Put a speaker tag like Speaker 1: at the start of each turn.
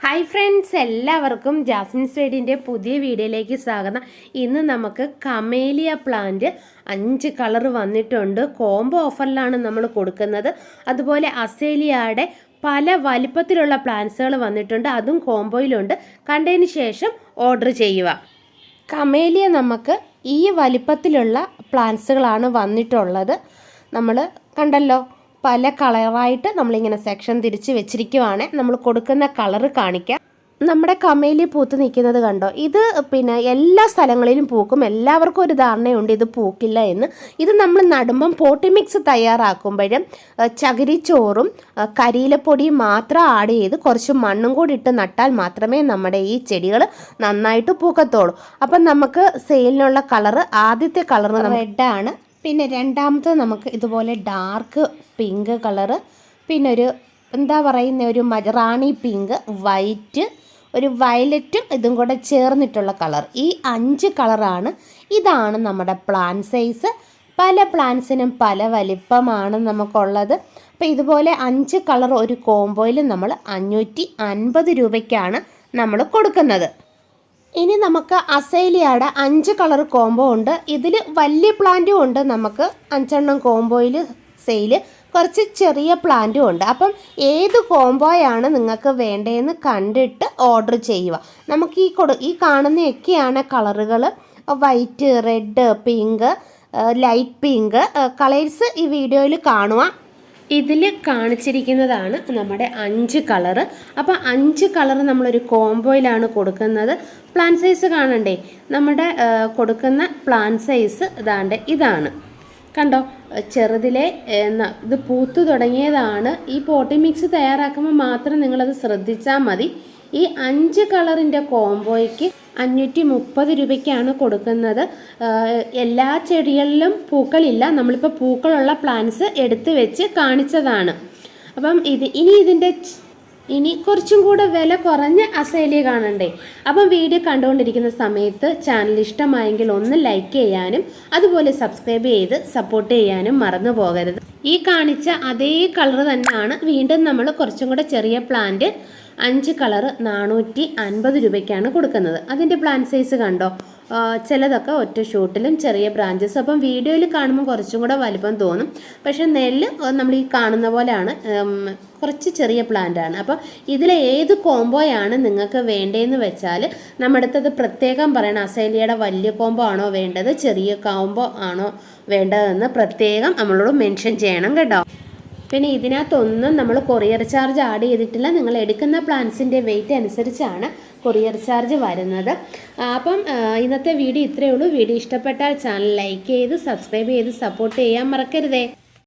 Speaker 1: Hi friends, എല്ലാവർക്കും Jasmine's വേഡിൻ്റെ പുതിയ വീഡിയോയിലേക്ക് സ്വാഗതം. ഇന്ന് നമുക്ക് കമേലിയ പ്ലാന്റ് 5 കളർ വന്നിട്ടുണ്ട്. കോംബോ ഓഫറിലാണ് നമ്മൾ കൊടുക്കുന്നത്. അതുപോലെ അസേലിയയുടെ പല വലിപ്പത്തിലുള്ള പ്ലാന്റ്സുകൾ വന്നിട്ടുണ്ട്, അതും കോംബോയിലുണ്ട്. കണ്ടതിന് ശേഷം ഓർഡർ ചെയ്യുക. കമേലിയ നമുക്ക് ഈ വലിപ്പത്തിലുള്ള പ്ലാന്റ്സുകളാണ് വന്നിട്ടുള്ളത്. നമ്മൾ കണ്ടല്ലോ, പല കളറായിട്ട് നമ്മളിങ്ങനെ സെക്ഷൻ തിരിച്ച് വെച്ചിരിക്കുവാണ്. നമ്മൾ കൊടുക്കുന്ന കളറ് കാണിക്കാം. നമ്മുടെ കമേലിയ പൂത്ത് നിൽക്കുന്നത് കണ്ടോ? ഇത് പിന്നെ എല്ലാ സ്ഥലങ്ങളിലും പൂക്കും. എല്ലാവർക്കും ഒരു ധാരണയുണ്ട് ഇത് പൂക്കില്ല എന്ന്. ഇത് നമ്മൾ നടുമ്പം പോട്ടി മിക്സ് തയ്യാറാക്കുമ്പോഴും ചകിരിച്ചോറും കരിയിലപ്പൊടിയും മാത്രം ആഡ് ചെയ്ത് കുറച്ച് മണ്ണും കൂടി ഇട്ട് നട്ടാൽ മാത്രമേ നമ്മുടെ ഈ ചെടികൾ നന്നായിട്ട് പൂക്കത്തുള്ളൂ. അപ്പം നമുക്ക് സെയിലിനുള്ള കളറ്, ആദ്യത്തെ കളറ് റെഡാണ്. പിന്നെ രണ്ടാമത്തെ നമുക്ക് ഇതുപോലെ ഡാർക്ക് പിങ്ക് കളറ്, പിന്നെ ഒരു എന്താ പറയുന്ന ഒരു റാണി പിങ്ക്, വൈറ്റ്, ഒരു വയലറ്റും ഇതും കൂടെ ചേർന്നിട്ടുള്ള കളർ. ഈ 5 കളറാണ്. ഇതാണ് നമ്മുടെ പ്ലാന്റ് സൈസ്. പല പ്ലാന്റ്സിനും പല വലിപ്പമാണ് നമുക്കുള്ളത്. അപ്പോൾ ഇതുപോലെ 5 കളർ ഒരു കോംബോയിൽ നമ്മൾ 550 രൂപയ്ക്കാണ് നമ്മൾ കൊടുക്കുന്നത്. ഇനി നമുക്ക് അസേലിയയുടെ 5 കളർ കോംബോ ഉണ്ട്. ഇതിൽ വലിയ പ്ലാന്റും ഉണ്ട്, നമുക്ക് 5 എണ്ണം കോംബോയിൽ സെയിൽ, കുറച്ച് ചെറിയ പ്ലാന്റും ഉണ്ട്. ഏത് കോംബോയാണ് നിങ്ങൾക്ക് വേണ്ടതെന്ന് കണ്ടിട്ട് ഓർഡർ ചെയ്യുക. നമുക്ക് ഈ കാണുന്നതൊക്കെയാണ് കളറുകൾ. White, red, pink, light pink colours ഈ വീഡിയോയിൽ കാണുക. ഇതിൽ കാണിച്ചിരിക്കുന്നതാണ് നമ്മുടെ 5 കളറ്. 5 കളറ് നമ്മളൊരു കോംബോയിലാണ് കൊടുക്കുന്നത്. പ്ലാന്റ് സൈസ് കാണണ്ടേ? നമ്മുടെ കൊടുക്കുന്ന പ്ലാന്റ് സൈസ് ഇതാണ് കണ്ടോ? ചെറുതിലെ ഇത് പൂത്തു തുടങ്ങിയതാണ്. ഈ പോട്ടി മിക്സ് തയ്യാറാക്കുമ്പോൾ മാത്രം നിങ്ങളത് ശ്രദ്ധിച്ചാൽ മതി. ഈ 5 കളറിൻ്റെ കോംബോയ്ക്ക് 530 രൂപയ്ക്കാണ് കൊടുക്കുന്നത്. എല്ലാ ചെടികളിലും പൂക്കളില്ല. നമ്മളിപ്പോൾ പൂക്കളുള്ള പ്ലാന്റ്സ് എടുത്ത് വെച്ച് കാണിച്ചതാണ്. ഇനി കുറച്ചും കൂടെ വില കുറഞ്ഞ അസേലിയ കാണണ്ടേ? വീഡിയോ കണ്ടുകൊണ്ടിരിക്കുന്ന സമയത്ത് ചാനൽ ഇഷ്ടമായെങ്കിൽ ഒന്ന് ലൈക്ക് ചെയ്യാനും അതുപോലെ സബ്സ്ക്രൈബ് ചെയ്ത് സപ്പോർട്ട് ചെയ്യാനും മറന്നു പോകരുത്. ഈ കാണിച്ച അതേ കളർ തന്നെയാണ് വീണ്ടും നമ്മൾ കുറച്ചും കൂടെ ചെറിയ പ്ലാന്റ് 5 കളറ് 450 രൂപയ്ക്കാണ് കൊടുക്കുന്നത്. അതിൻ്റെ പ്ലാന്റ് സൈസ് കണ്ടോ? ചിലതൊക്കെ ഒറ്റ ഷൂട്ടിലും ചെറിയ ബ്രാഞ്ചസ്. വീഡിയോയിൽ കാണുമ്പോൾ കുറച്ചും കൂടെ വലിപ്പം തോന്നും, പക്ഷെ നെല്ല് നമ്മൾ ഈ കാണുന്ന പോലെയാണ്, കുറച്ച് ചെറിയ പ്ലാന്റാണ്. ഇതിലെ ഏത് കോംബോയാണ് നിങ്ങൾക്ക് വേണ്ടതെന്ന് വെച്ചാൽ നമ്മുടെ അടുത്തത് പ്രത്യേകം പറയണം. അസേലിയയുടെ വലിയ കോംബോ ആണോ വേണ്ടത്, ചെറിയ കോംബോ ആണോ വേണ്ടതെന്ന് പ്രത്യേകം നമ്മളോട് മെൻഷൻ ചെയ്യണം കേട്ടോ. പിന്നെ ഇതിനകത്തൊന്നും നമ്മൾ കൊറിയർ ചാർജ് ആഡ് ചെയ്തിട്ടില്ല. നിങ്ങൾ എടുക്കുന്ന പ്ലാന്റ്സിൻ്റെ വെയിറ്റ് അനുസരിച്ചാണ് കൊറിയർ ചാർജ് വരുന്നത്. ഇന്നത്തെ വീഡിയോ ഇത്രയേ ഉള്ളൂ. വീഡിയോ ഇഷ്ടപ്പെട്ടാൽ ചാനൽ ലൈക്ക് ചെയ്ത് സബ്സ്ക്രൈബ് ചെയ്ത് സപ്പോർട്ട് ചെയ്യാൻ മറക്കരുതേ.